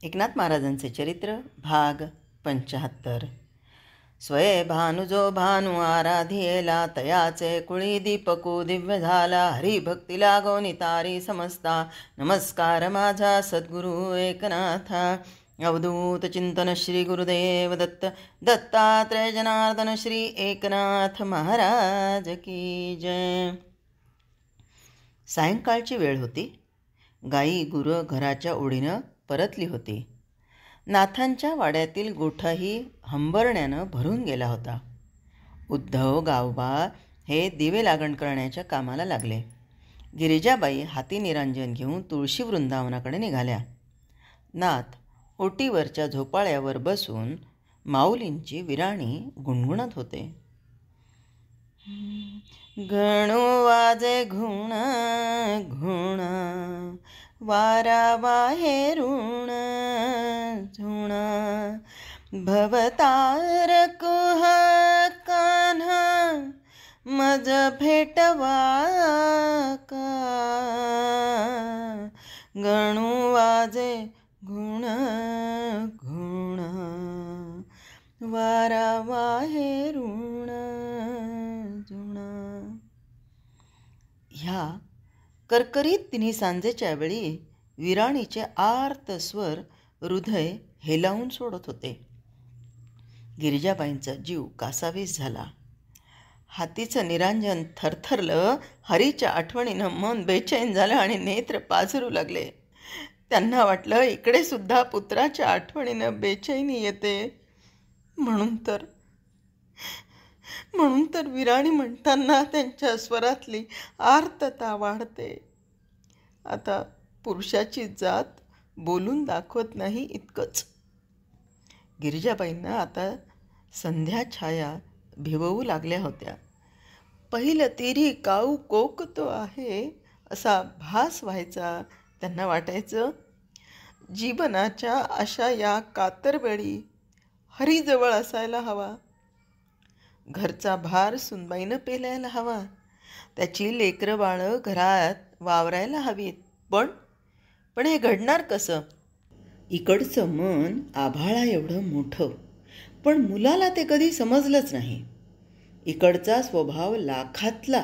एकनाथ महाराजांचे चरित्र भाग 75. स्वये भानुजो भानु आराधियेला, तयाचे कुळी दीपकू दिव्य झाला. हरिभक्ती लागो नितारी समजता, नमस्कार माझा सद्गुरु एकनाथा. अवधूत चिंतन श्री गुरुदेव दत्त, दत्तात्रय जनार्दन श्री एकनाथ महाराज की जय. सायंकाळची वेळ होती. गाई गुरं घराच्या ओढीनं परतली होती. नाथांच्या वाड्यातील गोठाही हंबरण्यानं भरून गेला होता. उद्धव गावबा हे दिवे लागण करण्याच्या कामाला लागले. गिरिजाबाई हाती निरांजन घेऊन तुळशी वृंदावनाकडे निघाल्या. नाथ ओटीवरच्या झोपाळ्यावर बसून माऊलींची विराणी गुणगुणत होते. गणू वाजे घुण घुण, वारा बाहेरून झुण, भवतार कुह कान्हा, मज भेटवा का. गणू वाजे घुण घुण, वारा बाहेरून झुण. ह्या करकरीत तिन्ही सांजेच्या वेळी विराणीचे आर्त स्वर हृदय हेलावून सोडत होते. गिरिजाबाईंचा जीव कासावीस झाला. हातीचं निरांजन थरथरलं. हरीच्या आठवणीनं मन बेचैन झालं आणि नेत्र पाझरू लागले. त्यांना वाटलं इकडे सुद्धा पुत्राच्या आठवणीनं बेचैनी येते. म्हणून तर विराणी म्हणताना त्यांच्या स्वरातली आर्तता वाढते. आता पुरुषाची जात बोलून दाखवत नाही इतकंच. गिरिजाबाईंना आता संध्या छाया भिवू लागल्या होत्या. पहिलं तिरी काऊ कोकतो आहे असा भास व्हायचा. त्यांना वाटायचं जीवनाच्या अशा या कातरवेळी हरीजवळ असायला हवा. घरचा भार सुनबाईनं पेलायला हवा. त्याची लेकरं बाळं घरात वावरायला हवीत. पण हे घडणार कसं? इकडचं मन आभाळा एवढं मोठं, पण मुलाला ते कधी समजलंच नाही. इकडचा स्वभाव लाखातला,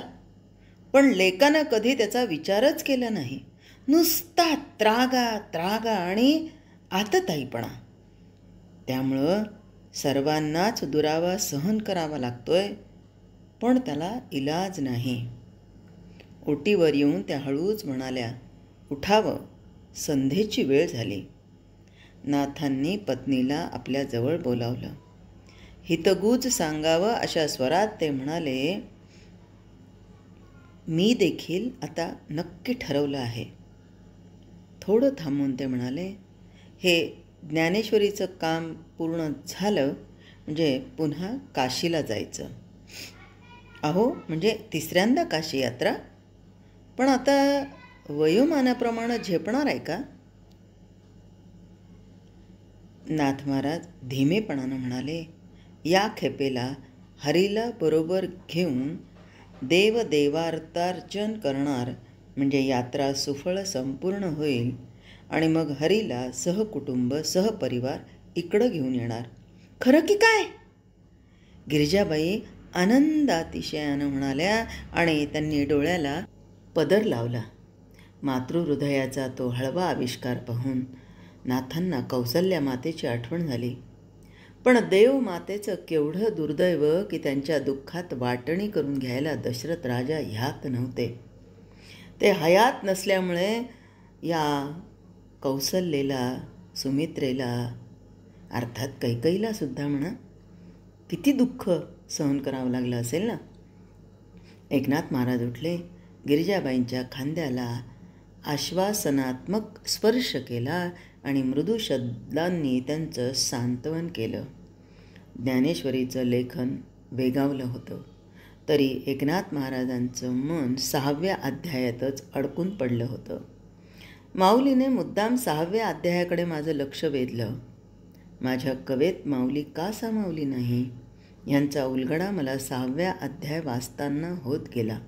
पण लेकानं कधी त्याचा विचारच केला नाही. नुसता त्रागा आणि आतताईपणा. त्यामुळं सर्वांनाच दुरावा सहन करावा लागतोय, पण त्याला इलाज नाही. ओटीवर येऊन त्या हळूच म्हणाल्या, उठावं, संध्येची वेळ झाली. नाथांनी पत्नीला आपल्या जवळ बोलावलं. हितगूज सांगावं अशा स्वरात ते म्हणाले, मी देखील आता नक्की ठरवलं आहे. थोडं थांबून ते म्हणाले, हे ज्ञानेश्वरीचं काम पूर्ण झालं म्हणजे पुन्हा काशीला जायचं. अहो, म्हणजे तिसऱ्यांदा काशी यात्रा? पण आता वयोमानाप्रमाणे झेपणार आहे का? नाथ महाराज धीमेपणानं म्हणाले, या खेपेला हरीला बरोबर घेऊन देवार्तार्चन करणार म्हणजे यात्रा सुफळ संपूर्ण होईल आणि मग हरीला सहकुटुंब सहपरिवार इकडं घेऊन येणार. खरं की काय? गिरिजाबाई आनंदातिशयानं म्हणाल्या आणि त्यांनी डोळ्याला पदर लावला. मातृहृदयाचा तो हळवा आविष्कार पाहून नाथांना कौसल्या मातेची आठवण झाली. पण देव मातेचं केवढं दुर्दैव की त्यांच्या दुःखात वाटणी करून घ्यायला दशरथ राजा ह्यात नव्हते. ते हयात नसल्यामुळे या कौसल्येला, सुमित्रेला, अर्थात कैकईला सुद्धा म्हणा, किती दुःख सहन करावं लागलं असेल ना. एकनाथ महाराज उठले. गिरिजाबाईंच्या खांद्याला आश्वासनात्मक स्पर्श केला आणि मृदू शब्दांनी त्यांचं सांत्वन केलं. ज्ञानेश्वरीचं लेखन वेगावलं होतं, तरी एकनाथ महाराजांचं मन 6व्या अध्यायातच अडकून पडलं होतं. माऊलीने मुद्दाम 6व्या अध्यायाकडे माझं लक्ष वेधलं. माझ्या कवेत माऊली का सामावली नाही ह्यांचा उलगडा मला 6व्या अध्याय वाचताना होत गेला.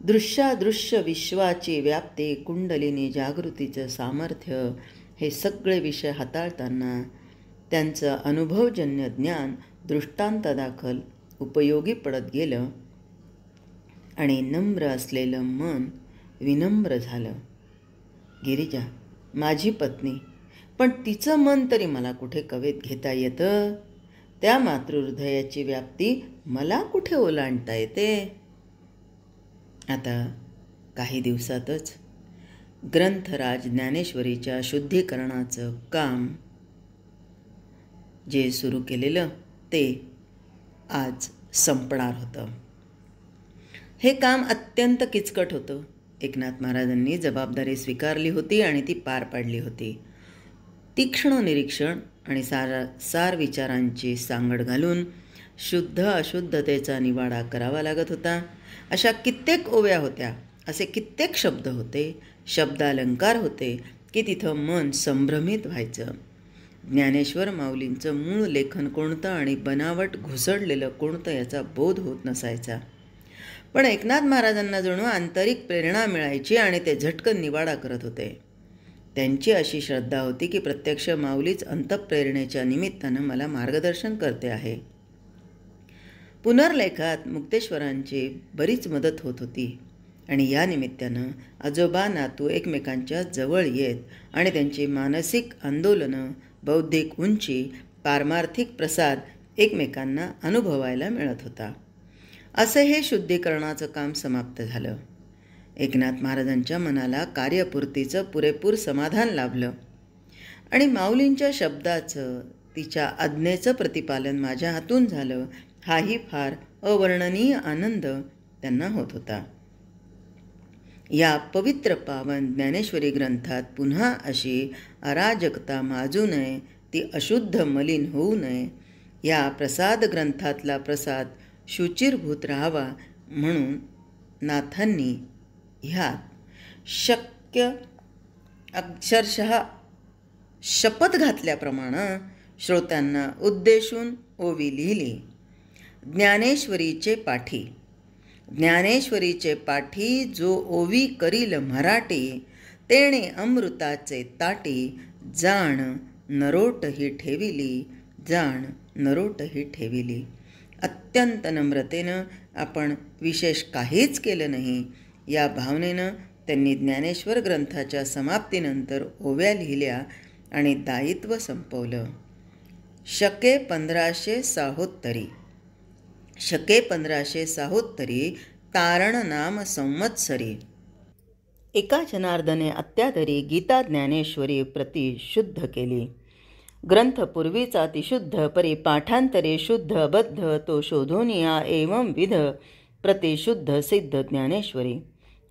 दृश्यादृश्य विश्वाची व्याप्ती, कुंडलिनी जागृतीचं सामर्थ्य हे सगळे विषय हाताळताना त्यांचं अनुभवजन्य ज्ञान दृष्टांतादाखल उपयोगी पडत गेलं आणि नम्र असलेलं मन विनम्र झालं. गिरिजा माझी पत्नी, पण तिचं मन तरी मला कुठे कवेत घेता येतं? त्या मातृहृदयाची व्याप्ती मला कुठे ओलांडता येते? आता काही दिवसातच ग्रंथराज ज्ञानेश्वरीच्या शुद्धीकरणाचं काम जे सुरू केलेलं ते आज संपणार होतं. हे काम अत्यंत किचकट होतं. एकनाथ महाराजांनी जबाबदारी स्वीकारली होती आणि ती पार पाडली होती. तीक्ष्ण निरीक्षण आणि सार विचारांची सांगड घालून शुद्ध अशुद्धतेचा निवाडा करावा लागत होता. अशा कित्येक ओव्या होत्या, असे कित्येक शब्द होते, शब्दालंकार होते की तिथं मन संभ्रमित व्हायचं. ज्ञानेश्वर माऊलींचं मूळ लेखन कोणतं आणि बनावट घुसडलेलं कोणतं याचा बोध होत नसायचा. पण एकनाथ महाराजांना जणू आंतरिक प्रेरणा मिळायची आणि ते झटकन निवाडा करत होते. त्यांची अशी श्रद्धा होती की प्रत्यक्ष माऊलीच अंतःप्रेरणेच्या निमित्तानं मला मार्गदर्शन करते आहे. पुनर्लेखात मुक्तेश्वरांची बरीच मदत होत होती आणि या निमित्तानं आजोबा नातू एकमेकांच्या जवळ येत आणि त्यांची मानसिक आंदोलनं, बौद्धिक उंची, पारमार्थिक प्रसाद एकमेकांना अनुभवायला मिळत होता. असे हे शुद्धीकरणाचं काम समाप्त झालं. एकनाथ महाराजांच्या मनाला कार्यपूर्तीचं पुरेपूर समाधान लाभलं आणि माऊलींच्या शब्दाचं, तिच्या आज्ञेचं प्रतिपालन माझ्या हातून झालं, हाही फार अवर्णनीय आनंद त्यांना होत होता. या पवित्र पावन ज्ञानेश्वरी ग्रंथात पुन्हा अशी अराजकता माजू नये, ती अशुद्ध मलिन होऊ नये, या प्रसाद ग्रंथातला प्रसाद शुचिरभूत राहावा म्हणून नाथांनी ह्यात शक्य अक्षरशः शपथ घातल्याप्रमाणे श्रोत्यांना उद्देशून ओवी लिहिली. ज्ञानेश्वरीचे पाठी, ज्ञानेश्वरीचे पाठी जो ओवी करील मराठी, तेणे अमृताचे ताटी, जाण नरोट ही ठेविली, जाण नरोट ही ठेविली. अत्यंत नम्रतेनं, आपण विशेष काहीच केलं नाही या भावनेनं त्यांनी ज्ञानेश्वर ग्रंथाच्या समाप्तीनंतर ओव्या लिहिल्या आणि दायित्व संपवलं. शके 1576, शके 1576 तारण नाम संवत्सरी. एका जनार्दने अत्यादरी गीता ज्ञानेश्वरी प्रति शुद्ध केली. ग्रंथ पूर्वीचा अतिशुद्ध, परी पाठांतरे शुद्ध अबद्ध, तो शोधोनिया एवं विध प्रतिशुद्ध सिद्ध ज्ञानेश्वरी.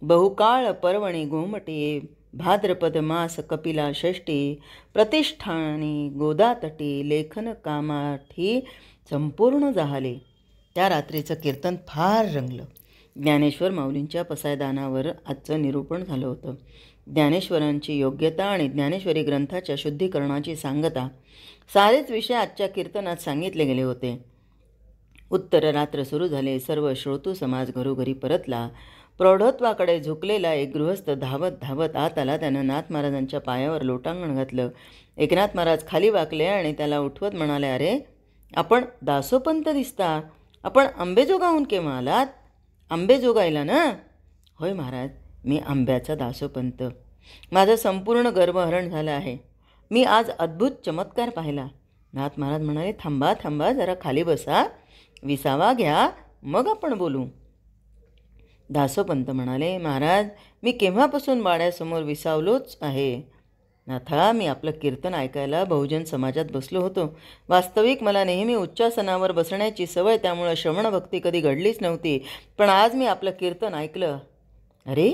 बहुकाळ पर्वणी गोमटी, भाद्रपद मास कपिला षष्टी, प्रतिष्ठानी गोदातटी, लेखन कामाठी संपूर्ण झाले. त्या रात्रीचं कीर्तन फार रंगलं. ज्ञानेश्वर माऊलींच्या पसायदानावर आजचं निरूपण झालं होतं. ज्ञानेश्वरांची योग्यता आणि ज्ञानेश्वरी ग्रंथाच्या शुद्धीकरणाची सांगता, सारेच विषय आजच्या कीर्तनात सांगितले गेले होते. उत्तर रात्र सुरू झाले. सर्व श्रोतू समाज घरोघरी परतला. प्रौढत्वाकडे झुकलेला एक गृहस्थ धावत धावत आत आला. त्यानं नाथ महाराजांच्या पायावर लोटांगण घातलं. एकनाथ महाराज खाली वाकले आणि त्याला उठवत म्हणाले, अरे आपण दासोपंत दिसता. आपण आंबेजोगाहून केव्हा आलात? आंबेजोगाईला ना? होय महाराज, मी आंब्याचा दासोपंत. माझं संपूर्ण गर्भहरण झालं आहे. मी आज अद्भुत चमत्कार पाहिला. नाथ महाराज म्हणाले, थांबा थांबा, जरा खाली बसा, विसावा घ्या, मग आपण बोलू. दासोपंत म्हणाले, महाराज मी केव्हापासून वाड्यासमोर विसावलोच आहे. नाथा, मी आपलं कीर्तन ऐकायला बहुजन समाजात बसलो होतो. वास्तविक मला नेहमी उच्चासनावर बसण्याची सवय, त्यामुळं श्रवणभक्ती कधी घडलीच नव्हती. पण आज मी आपलं कीर्तन ऐकलं. अरे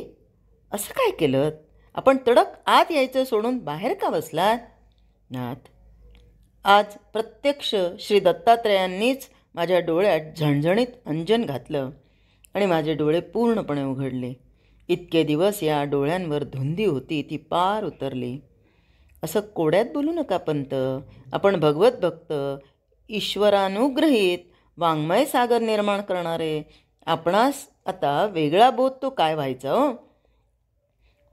असं काय केलं? आपण तडक आत यायचं सोडून बाहेर का बसलात? नाथ, आज प्रत्यक्ष श्री दत्तात्रयांनीच माझ्या डोळ्यात झणझणीत अंजन घातलं आणि माझे डोळे पूर्णपणे उघडले. इतके दिवस या डोळ्यांवर धुंदी होती, ती पार उतरली. असं कोड्यात बोलू नका पंत. आपण भगवत भक्त, ईश्वरानुग्रहित वाङ्मय सागर निर्माण करणारे. आपणास आता वेगळा बोध तो काय व्हायचा हो?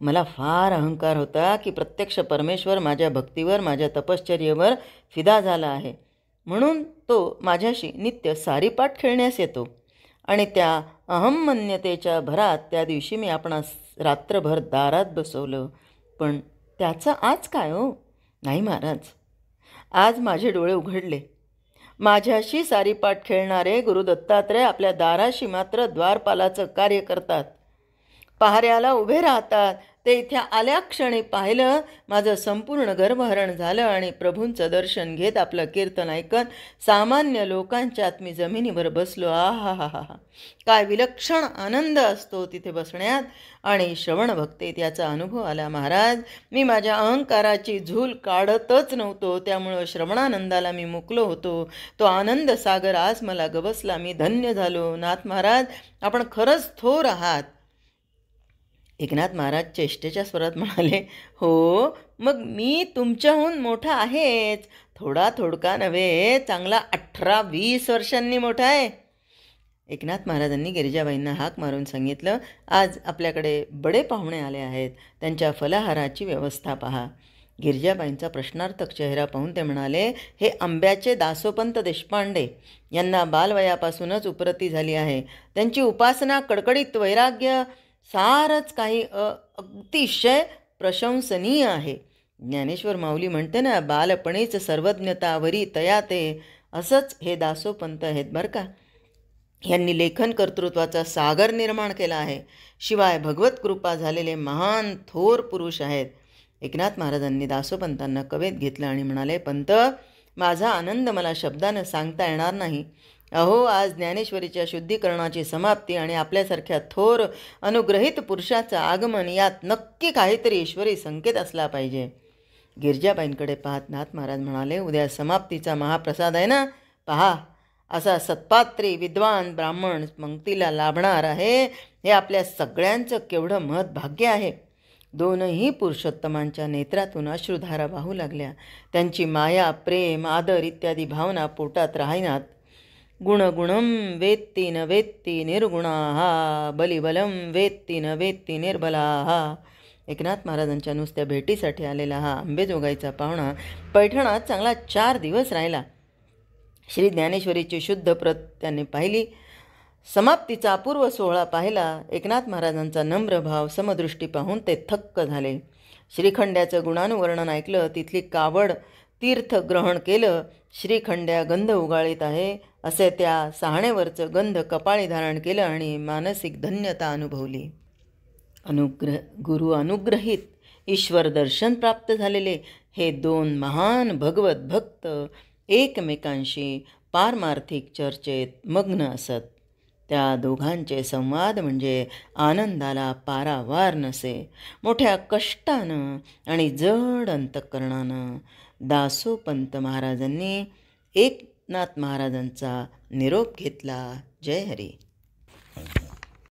मला फार अहंकार होता की प्रत्यक्ष परमेश्वर माझ्या भक्तीवर, माझ्या तपश्चर्येवर फिदा झाला आहे, म्हणून तो माझ्याशी नित्य सारीपाट खेळण्यास येतो. आणि त्या अहमन्यतेच्या भरात त्या दिवशी मी आपणास रात्रभर दारात बसवलं. पण त्याचं आज काय हो? नाही महाराज, आज माझे डोळे उघडले. माझ्याशी सारीपाट खेळणारे गुरु दत्तात्रय आपल्या दाराशी मात्र द्वारपालाचं कार्य करतात, पहाऱ्याला उभे राहतात. ते इथे आल्या क्षणी पाहिलं, माझं संपूर्ण गर्भहरण झालं आणि प्रभूंचं दर्शन घेत आपलं कीर्तन ऐकत सामान्य लोकांच्यात मी जमिनीवर बसलो. हा हा हा, काय विलक्षण आनंद असतो तिथे बसण्यात आणि श्रवण भक्तीत याचा अनुभव आला. महाराज, मी माझ्या अहंकाराची झूल काढतच नव्हतो, त्यामुळं श्रवणानंदाला मी मुकलो होतो. तो आनंद सागर आज मला गवसला. मी धन्य झालो. नाथ महाराज, आपण खरंच थोर आहात. एकनाथ महाराज चेष्टेच्या स्वरात म्हणाले, हो, मग मी तुमच्याहून मोठा आहेच. थोडका नव्हे, चांगला 18-20 वर्षांनी मोठा आहे. एकनाथ महाराजांनी गिरिजाबाईंना हाक मारून सांगितलं, आज आपल्याकडे बडे पाहुणे आले आहेत, त्यांच्या फलाहाराची व्यवस्था पहा. गिरिजाबाईंचा प्रश्नार्थक चेहरा पाहून ते म्हणाले, हे आंब्याचे दासोपंत देशपांडे यांना बालवयापासूनच उपरती झाली आहे. त्यांची उपासना, कडकडीत वैराग्य सारच काही अतिशय प्रशंसनीय आहे. ज्ञानेश्वर माऊली म्हणते ना, बालपणीच सर्वज्ञतावरी तयाते, असंच हे दासोपंत आहेत बरं का. यांनी लेखन कर्तृत्वाचा सागर निर्माण केला आहे. शिवाय भगवत कृपा झालेले महान थोर पुरुष आहेत. एकनाथ महाराजांनी दासोपंतांना कवेत घेतलं आणि म्हणाले, पंत, माझा आनंद मला शब्दानं सांगता येणार नाही. अहो, आज ज्ञानेश्वरीच्या शुद्धीकरणाची समाप्ती आणि आपल्यासारख्या थोर अनुग्रहित पुरुषाचं आगमन, यात नक्की काहीतरी ईश्वरी संकेत असला पाहिजे. गिरिजाबाईंकडे पाहत नाथ महाराज म्हणाले, उद्या समाप्तीचा महाप्रसाद आहे ना, पहा, असा सत्पात्री विद्वान ब्राह्मण पंक्तीला लाभणार आहे. हे आपल्या सगळ्यांचं केवढं महत् भाग्य आहे. दोनही पुरुषोत्तमांच्या नेत्रातून अश्रुधारा वाहू लागल्या. त्यांची माया, प्रेम, आदर इत्यादी भावना पोटात राहिनात. गुणगुणम वेत्ती न वेत्ती निर्गुणाहा, बलिबलम वेत्ती न वेत्ती निर्बलाहा. एकनाथ महाराजांच्या नुसत्या भेटीसाठी आलेला हा आंबेजोगाईचा पाहुणा पैठणात चांगला 4 दिवस राहिला. श्री ज्ञानेश्वरीची शुद्ध प्रत त्यांनी पाहिली. समाप्तीचा अपूर्व सोहळा पाहिला. एकनाथ महाराजांचा नम्र भाव, समदृष्टी पाहून ते थक्क झाले. श्रीखंड्याचं गुणानुवर्णन ऐकलं, तिथली कावड तीर्थ ग्रहण केलं. श्रीखंड्या गंध उगाळीत आहे असे त्या सहाणेवरचं गंध कपाळी धारण केलं आणि मानसिक धन्यता अनुभवली. गुरु अनुग्रहित ईश्वर दर्शन प्राप्त झालेले हे 2 महान भगवत भक्त एकमेकांशी पारमार्थिक चर्चेत मग्न असत. त्या दोघांचे संवाद म्हणजे आनंदाला पारावार नसे. मोठ्या कष्टानं आणि जड अंतःकरणानं दासोपंत महाराजांनी एकनाथ महाराजांचा निरोप घेतला. जय हरी.